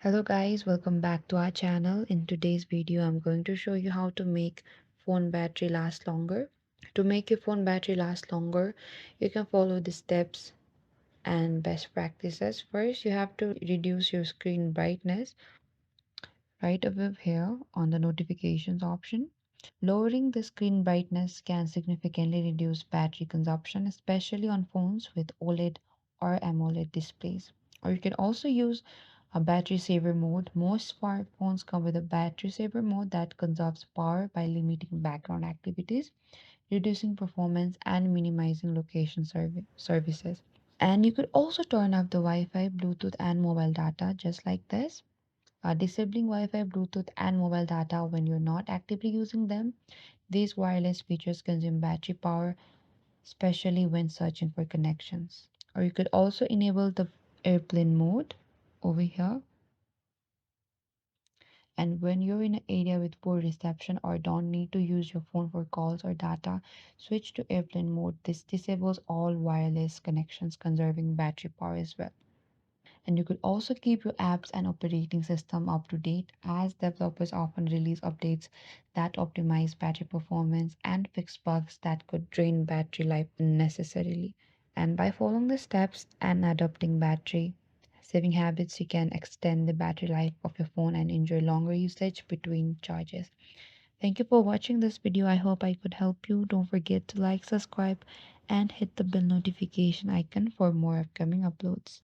Hello guys, welcome back to our channel. In today's video, I'm going to show you how to make phone battery last longer. To make your phone battery last longer, you can follow the steps and best practices. First, you have to reduce your screen brightness right above here on the notifications option. Lowering the screen brightness can significantly reduce battery consumption, especially on phones with OLED or AMOLED displays. Or you can also use a battery saver mode. Most smartphones come with a battery saver mode that conserves power by limiting background activities, reducing performance, and minimizing location services. And you could also turn off the Wi-Fi, Bluetooth, and mobile data just like this. Disabling Wi-Fi, Bluetooth, and mobile data when you're not actively using them. These wireless features consume battery power, especially when searching for connections. Or you could also enable the airplane mode over here. And when you're in an area with poor reception or don't need to use your phone for calls or data, switch to airplane mode. This disables all wireless connections, conserving battery power as well. And you could also keep your apps and operating system up to date, as developers often release updates that optimize battery performance and fix bugs that could drain battery life unnecessarily. And by following the steps and adopting battery saving habits, you can extend the battery life of your phone and enjoy longer usage between charges. Thank you for watching this video. I hope I could help you. Don't forget to like, subscribe, and hit the bell notification icon for more upcoming uploads.